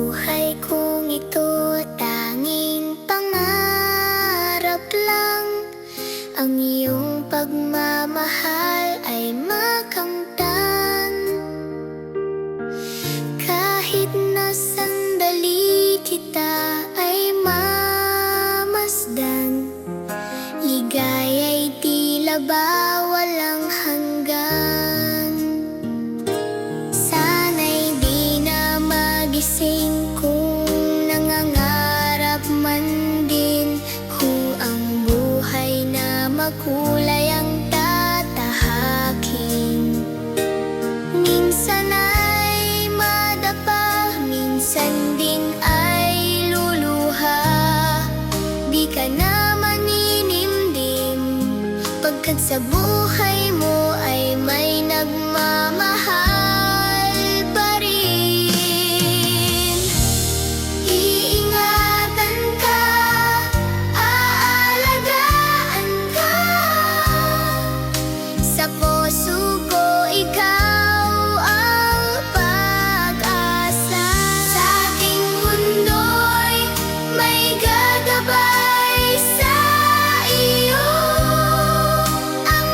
buhay kong ito, tanging pangarap lang ang iyong pagmamahal ay makamtan. Kahit na sandali kita ay mamasdan, ligaya'y tila ba walang hanggan. Sana'y di na magising kung nangangarap man din, kung ang buhay na makulay ang tatahakin. Minsan ay madapa, minsan ding ay luluha, di ka na maninimdim pagkat sa buhay mo ay may nagmamahal pa rin. Iingatan ka, aalagaan ka, sa puso ko ikaw ang pag-asa. Sa ating mundo'y may gagabay sa iyo, ang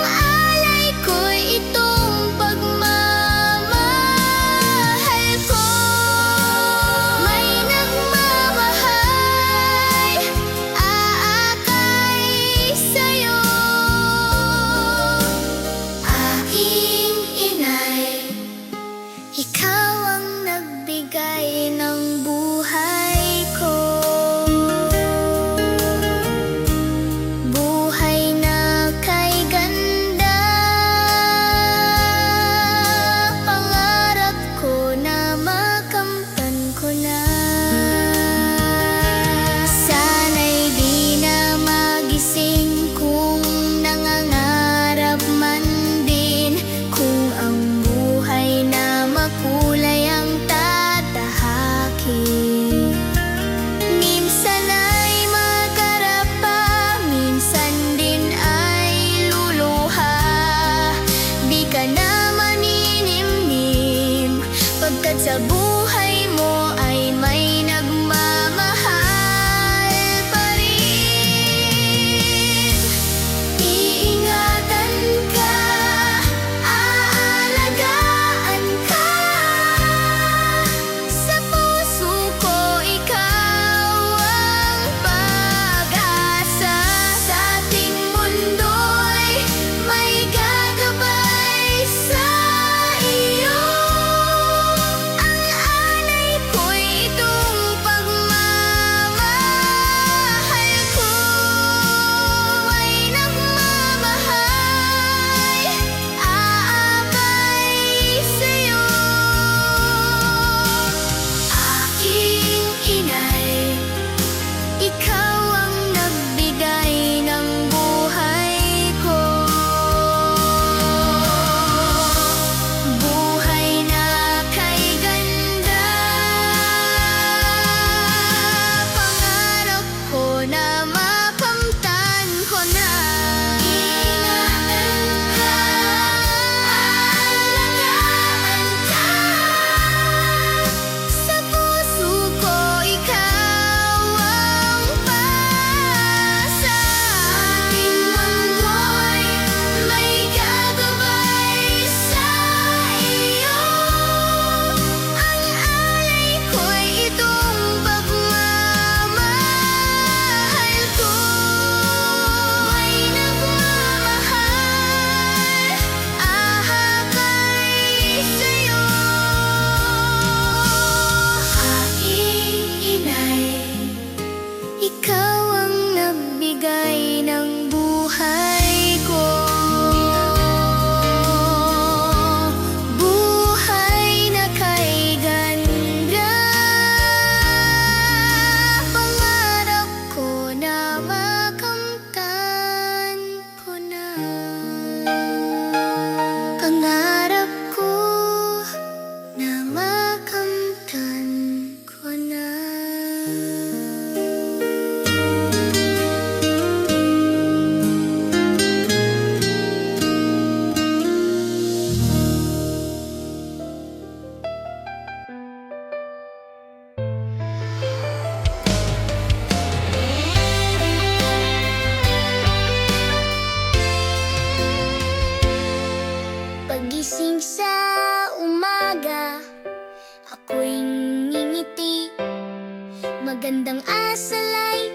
magandang asalay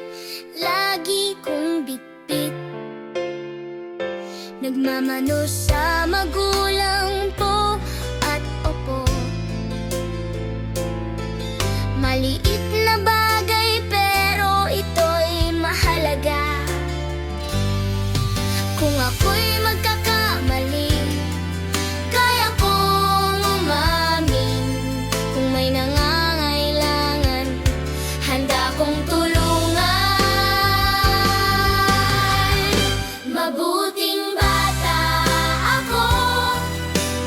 lagi kong bitbit. Nagmamano sa magulang po at opo. Maliit na bagay pero ito'y mahalaga. Kung ako'y magkakamali, kaya kong umamin. Kung may nangangailangan, handa kong tulungan. Mabuting bata ako,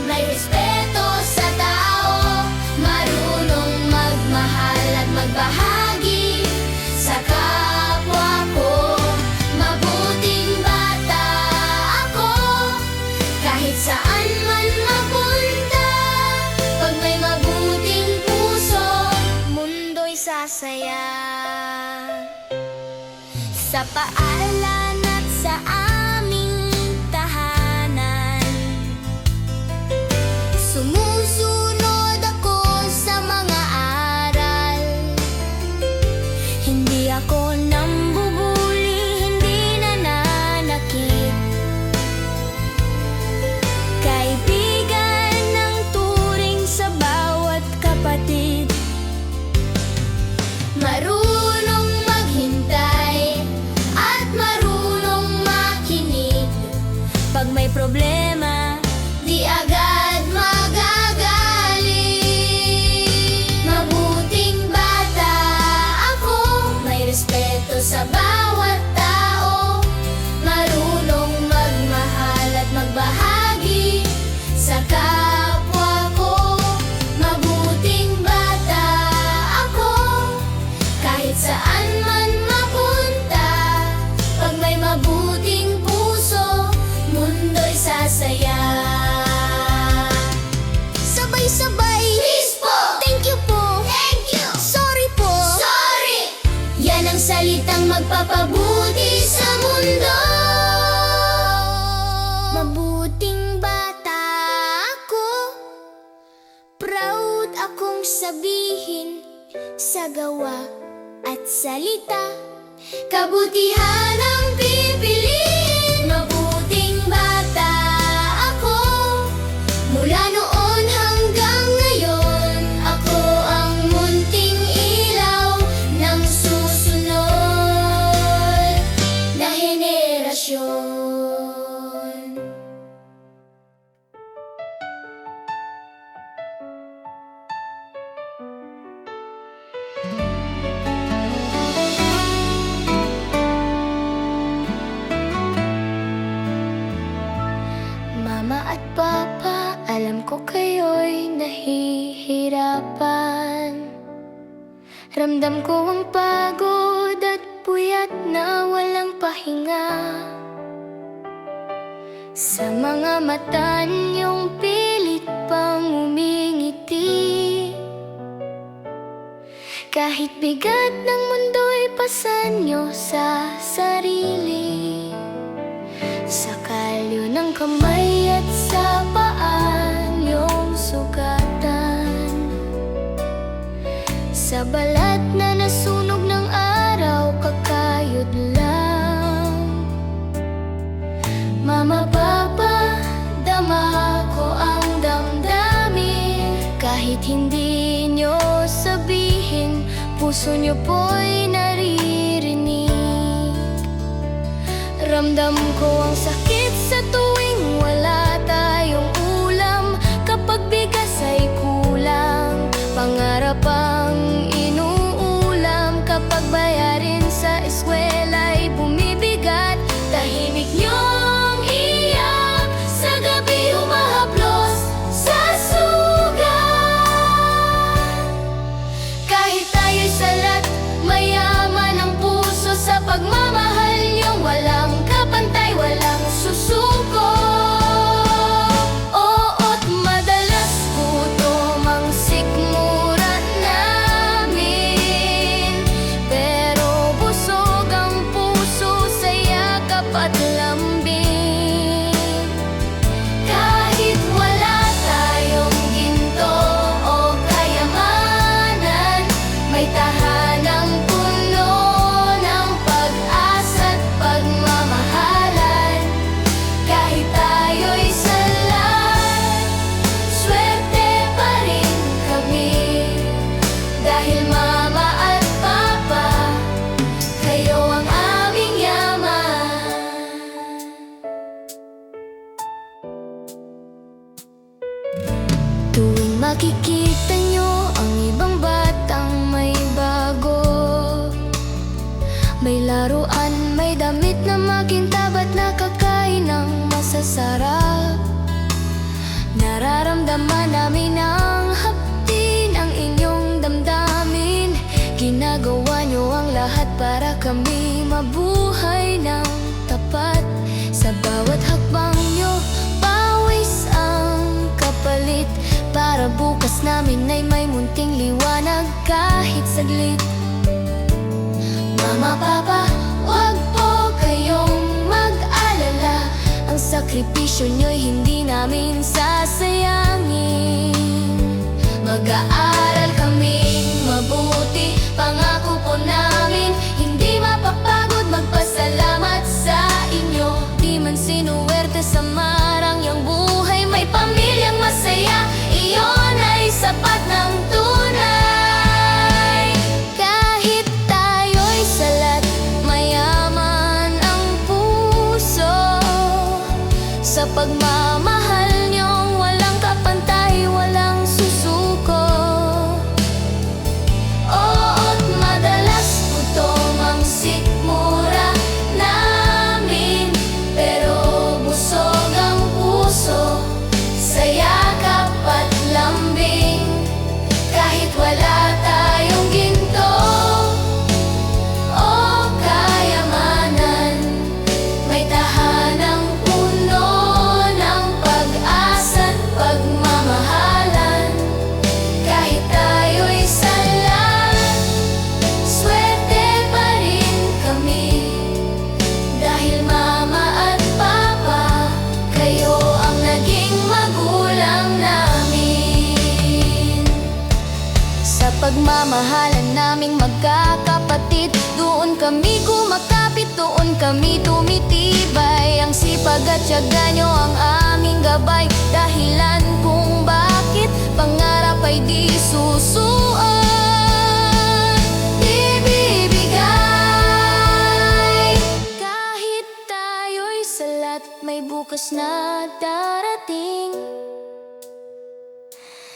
may respeto sa tao, marunong magmahal at magbahagi sa kapwa ko. Mabuting bata ako, kahit saan man mapunta. Pag may mabuting puso, mundo'y sasaya. Sa paaralan at sa aming tahanan, sumusunod ako sa mga aral. Hindi ako nambubuli, hindi nananakit. Kaibigan ng turing sa bawat kapatid. Marunong maghintay at marunong makinig. Pag may problema, di agad magagaling. Mabuting bata ako, may respeto sa bawat tao, marunong magmahal at magbahagi sa kapwa ko. Mabuting bata ako, kahit saan man mapunta. Pag may mabuting puso, mundo'y sasaya. Sabay-sabay, peace po! Thank you po! Thank you! Sorry po! Sorry! Yan ang salitang magpapabuti sa mundo. Mabuting bata ako, proud akong sabihin sa gawa at salita. Kabutihan ang pipiliin. Mabuting bata ako, mula noon hanggang ngayon. Ako ang munting ilaw ng susunod na henerasyon. Mama at Papa, alam ko kayo'y nahihirapan. Ramdam ko ang pagod at puyat na walang pahinga. Sa mga mata niyong pilit pang umingiti. Kahit bigat ng mundo'y pasan niyo sa sarili. Sa kalyo ng kamay at sa paa niyong sugatan. Sa balat na nasunog ng araw, kakayod lang. Mama, Papa, dama ko ang damdamin. Kahit hindi niyo sabihin, puso niyo po'y naririnig. Ramdam ko ang sakit sa tuwing wala tayong ulam. Kapag bigas ay kulang, pangarap ang inuulam. Kapag bayarin sa eskwela'y bumibigat, tahimik niyong iyak. Sa gabi humahaplos sa sugat. Kahit tayo'y salat, mayaman ang puso sa pagmamahal niyong walang kapantay, walang susuko. Oo't madalas gutom ang sikmura namin, pero busog ang puso sa yakap at lambing. Kahit wala tayong ginto o kayamanan, may tahanang laruan, may damit na makintab at nakakain ng masasarap. Nararamdaman namin ang hapdi ng inyong damdamin. Ginagawa niyo ang lahat para kami mabuhay ng tapat. Sa bawat hakbang niyo, pawis ang kapalit, para bukas namin ay may munting liwanag kahit saglit. Mama, Papa, wag po kayong mag-alala. Ang sakripisyo niyo'y hindi namin sasayangin. Mag-aaral kaming mabuti, pangako po namin. Hindi mapapagod magpasalamat sa inyo. Di man sinuwerte sa marangyang buhay, may pamilyang masaya, iyon ay sapat ng tunay. Kahit tayo'y salat, mayaman ang puso. Sa pagmamahal niyong walang kapantay, walang susuko. Oo't madalas gutom ang sikmura namin, pero busog ang puso sa yakap at lambing. Kahit wala tayong ginto o kayamanan, may tahanang puno ng pag-asa't pagmamahalan. Kahit tayo'y salat, swerte pa rin kami. Dahil Mama at Papa, kayo ang naging magulang namin. Sa pagmamahalan naming magkakapatid, doon kami kumakapit, doon kami tumitibay. Ang sipag at tiyaga nyo ang aming gabay, dahilan kung bakit pangarap ay di susuan, di bibigay. Kahit tayo'y salat, may bukas na darating.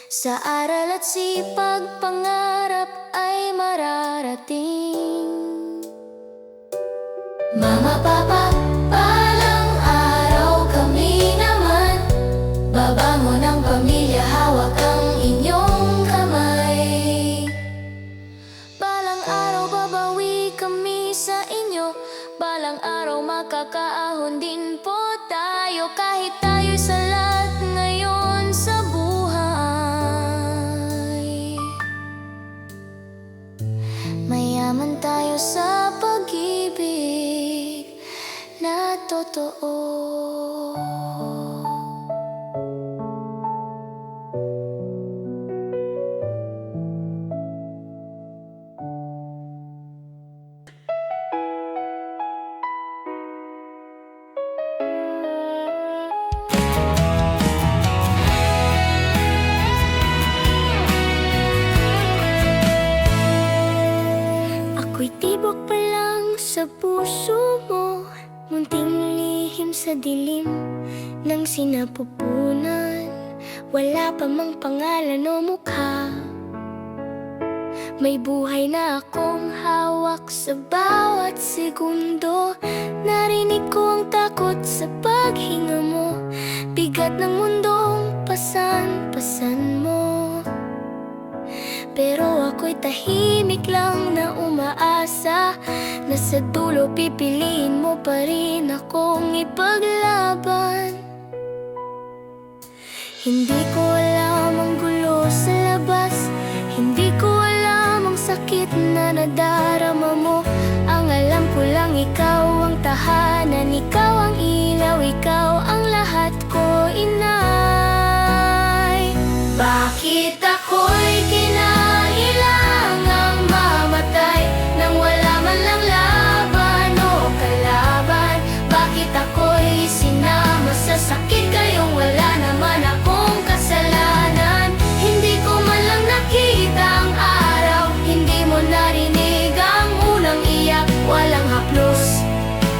Sa aral at sipag, pangarap ay mararating. Mama, Papa, palang araw kami naman. Babangon ang pamilya, hawak ang inyong kamay. Balang araw babawi kami sa inyo. Balang araw makakaahon din po tayo. Kahit tayo'y salat ngayon sa buhay, mayaman tayo sa pag-ibig na totoo. Ako'y tibok pa lang sa puso mo, munting lihim sa dilim ng sinapupunan. Wala pa mang pangalan o mukha, may buhay na akong hawak sa bawat segundo. Narinig ko ang takot sa paghinga mo, bigat ng mundong pasan-pasan mo. Pero ako'y tahimik lang na umaasa na sa dulo pipiliin mo pa rin akong ipaglaban. Hindi ko alam ang gulo sa labas, hindi ko alam ang sakit na nadarama mo. Ang alam ko lang ikaw ang tahanan, ikaw ang ilaw, ikaw ang lahat ko, inay. Bakit ako'y kinailangang mamatay nang wala man lang laban o kalaban? Bakit ako'y sinama sa sakit kayong wala naman akong kasalanan? Hindi ko man lang nakita ang araw, hindi mo narinig ang unang iyak. Walang haplos,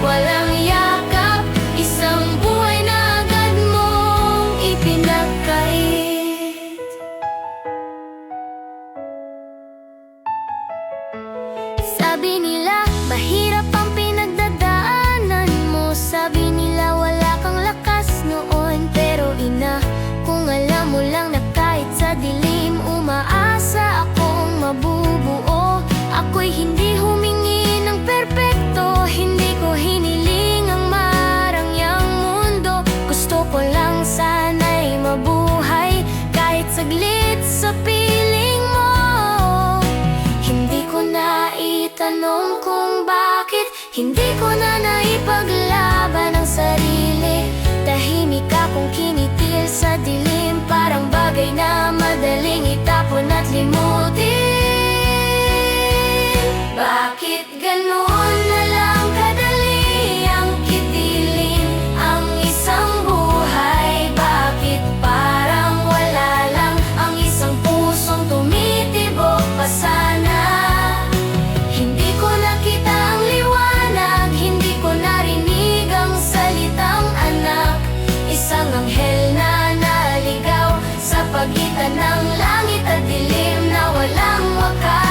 walang yakap, isang buhay na agad mong ipinagkait. Sabi nila, mahirap ang tanong kung bakit hindi ko na naipaglaban ang sarili. Tahimik akong kinitil sa dilim, parang bagay na madaling itapon at limutin. Bakit ganun na lang kadali ang kitilin ang isang buhay? Bakit parang wala lang ang isang pusong tumitibok pa sana? Hindi ko nakita ang liwanag, hindi ko narinig ang salitang anak. Isang anghel na naligaw sa pagitan ng langit at dilim na walang wakas.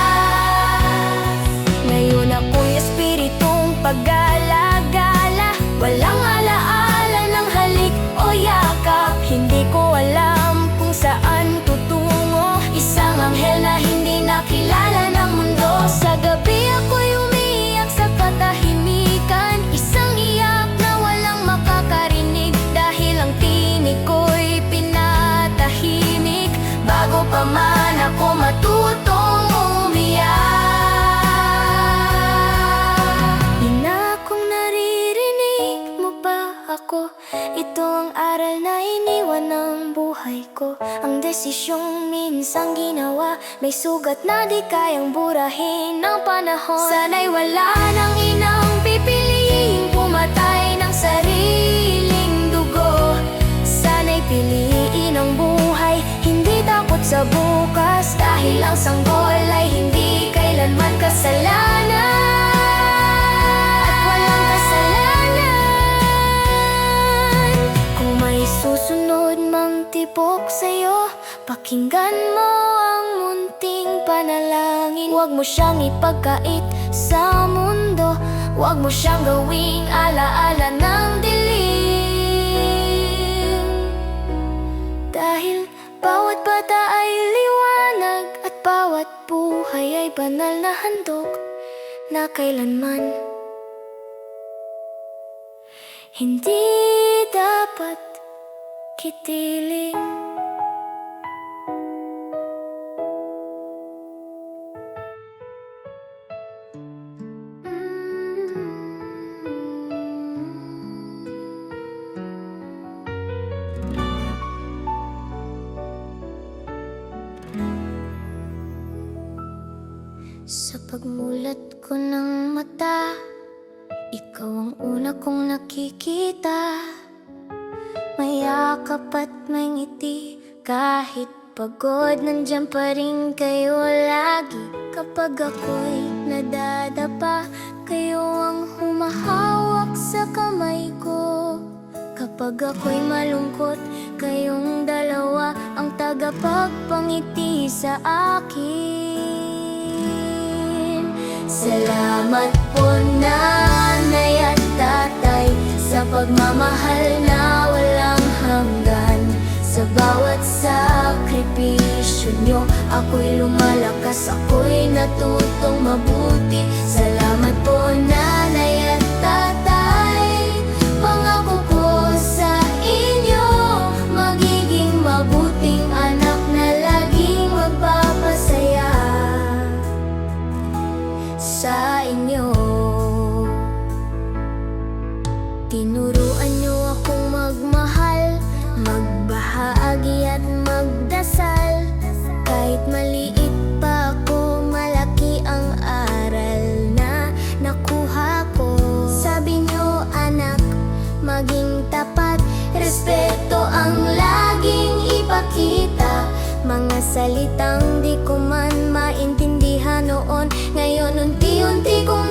Ngayon ako'y espiritong pag-alagala, walang alaala ng halik o yakap. Hindi ko alam kung saan tutungo, isang anghel na hindi nakilala ng mundo. Sa gabi ako'y umiiyak sa katahimikan, isang iyak na walang makakarinig, dahil ang tinig ko'y pinatahimik bago pa man ako matutong umiyak. Ito ang aral na iniwan ng buhay ko. Ang desisyong minsang ginawa, may sugat na di kayang burahin ng panahon. Sana'y wala nang inang pipiliing pumatay ng sariling dugo. Sana'y piliin ang buhay, hindi takot sa bukas, dahil ang sanggol ay hindi kailanman kasalanan. Susunod mang tibok sa'yo, pakinggan mo ang munting panalangin. Huwag mo siyang ipagkait sa mundo, huwag mo siyang gawing alaala ng dilim. Dahil bawat bata ay liwanag, at bawat buhay ay banal na handog na kailanman hindi dapat kitiling. Sa pagmulat ko ng mata, ikaw ang una kong nakikita. May yakap at may ngiti, kahit pagod nandiyan pa rin kayo lagi. Kapag ako'y nadadapa, kayo ang humahawak sa kamay ko. Kapag ako'y malungkot, kayong dalawa ang tagapagpangiti sa akin. Salamat po nanay at tatay, sa pagmamahal na walang hanggan. Sa bawat sakripisyo nyo, ako'y lumalakas, ako'y natutong mabuti. Salamat po nanay at tatay, pangako ko sa inyo, magiging mabuting anak na laging magpapasaya sa inyo. Tinuruan niyo akong magmahal, magbahagi at magdasal. Kahit maliit pa ako, malaki ang aral na nakuha ko. Sabi niyo anak, maging tapat, respeto ang laging ipakita. Mga salitang di ko man maintindihan noon, ngayon unti-unti kong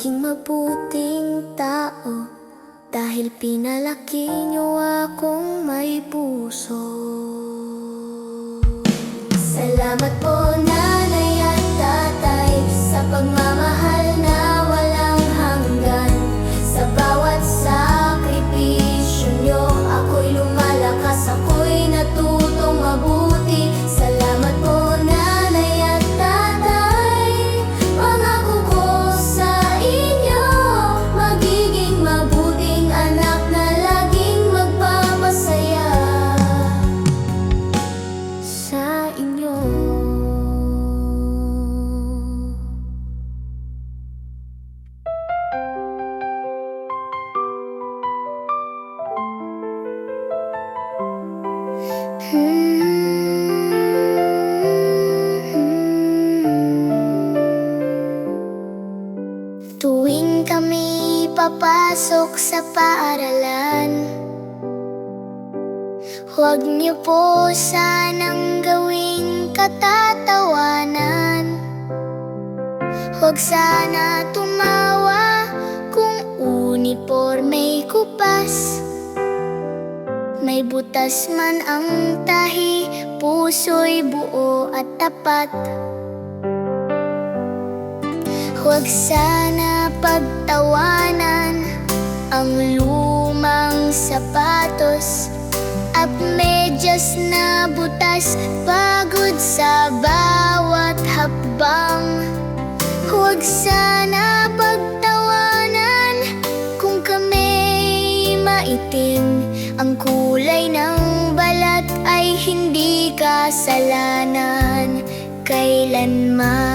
maging mabuting tao, dahil pinalaki niyo akong may puso. Salamat po nanay at tatay, sa pagmamahal na walang hanggan. Sa bawat sakripisyo niyo, ako'y lumalakas, ako'y natutong mabuti. Salamat po nanay at tatay, pangako ko sa inyo, magiging mabuting anak na laging magpapasaya sa inyo. Tuwing kami papasok sa paaralan, huwag niyo po sanang gawing katatawanan. Huwag sana tumawa kung unipormey kupas. May butas man ang tahi, puso'y buo at tapat. Huwag sana pagtawanan ang lumang sapatos at medyas na butas, pagod sa bawat hakbang. Huwag sana pagtawanan kung kami maitim, ang kulay ng balat ay hindi kasalanan kailanman.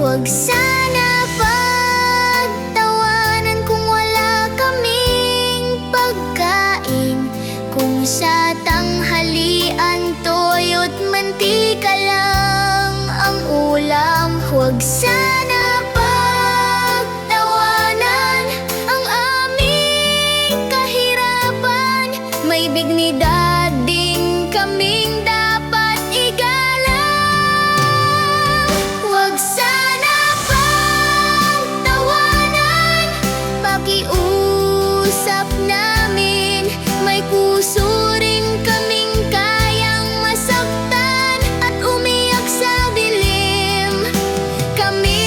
Huwag sana pagtawanan kung wala kaming pagkain, kung sa tanghalian toyo't mantika lang ang ulam. Huwag sana pagtawanan ang aming kahirapan, may dignidad din kaming dapat igalang. Huwag sana pagtawanan, pakiusap namin, may puso rin kaming kayang masaktan at umiyak sa dilim. Kami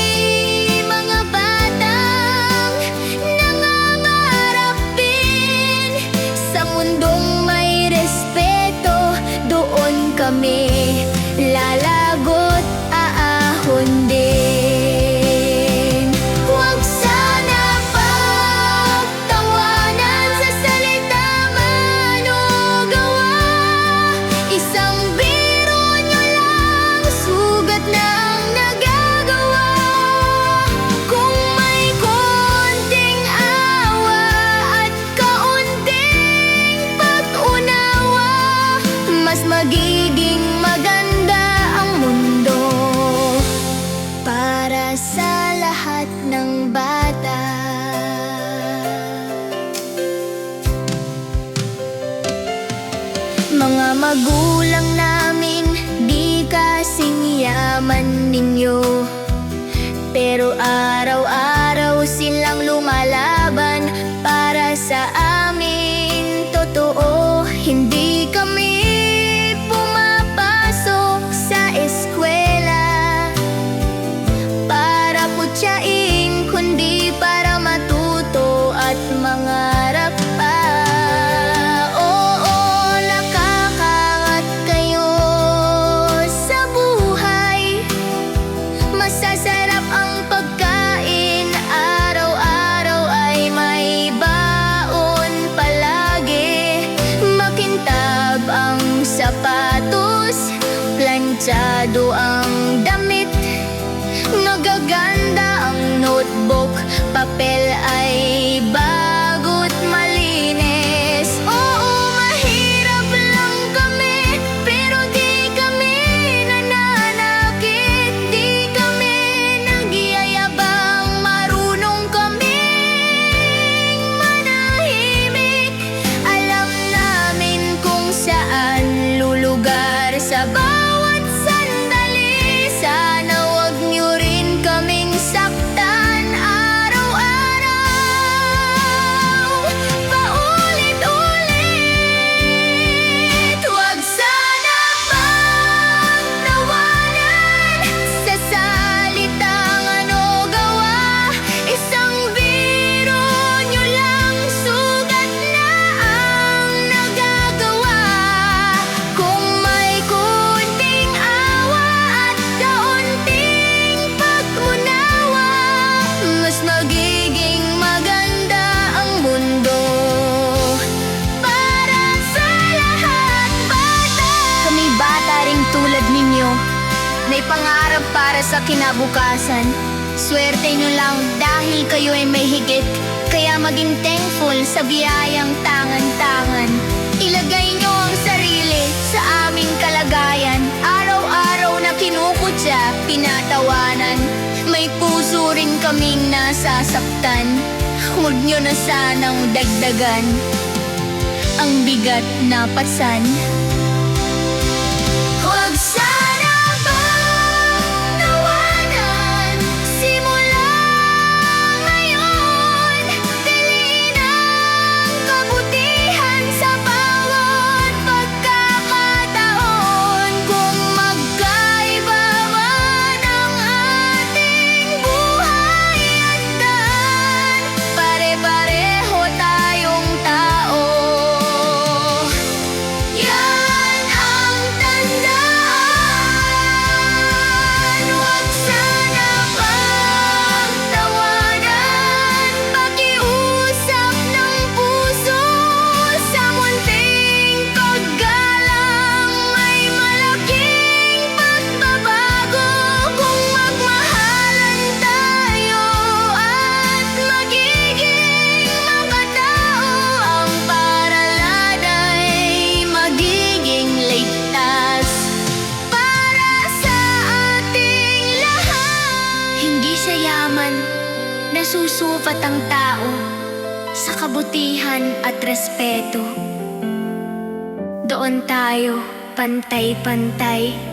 mga batang nangangarap din sa mundong may respeto, doon kami lalago't aahon din. Huwag sana pagtawanan sa salita man o gawa, isang biro nyo lang, sugat na ang nagagawa. Kung may konting awa at kaunting pag-unawa, mas magiging maganda ang mundo para sa lahat ng bata. Mga magulang namin, di kasing yaman ninyo, pero araw-araw silang lumalaban para sa amin. Totoo, hindi kami pumapasok sa eskwela para putyain, kundi para matuto at mangarap pa. Oo, nakakangat kayo sa buhay, masasarap ang pagkain, araw-araw ay may baon palagi. Makintab ang sapatos, planchado ang damit, nagaganda ang notebook, papel ay bago't malinis. Oo, mahirap lang kami, pero di kami nananakit, di kami nagyayabang, marunong kaming manahimik. Alam namin kung saan lulugar sa bawat sandali. Sana wag niyo rin kaming saktan, may pangarap para sa kinabukasan. Swerte nyo lang dahil kayo ay may higit, kaya maging thankful sa biyayang tangan-tangan. Ilagay nyo ang sarili sa aming kalagayan, araw-araw na kinukutya, pinatawanan. May puso rin kaming nasasaktan, huwag nyo na sanang dagdagan ang bigat na pasan. Huwag sana bang tawanan, simula ngayon, piliin ang kabutihan sa bawat pagkakataon. Kung magkaiba man ang ating buhay at daan, pare-pareho tayong tao. Yan ang tandaan. Huwag sana pagtawanan, pakiusap ng puso sa munting paggalang. May malaking pagbabago kung magmahalan tayo at magiging makatao. Ang paralan ay magiging ligtas para sa ating lahat. Hindi sa yaman nasusupat ang tao, sa kabutihan at respeto. Doon tayo pantay-pantay.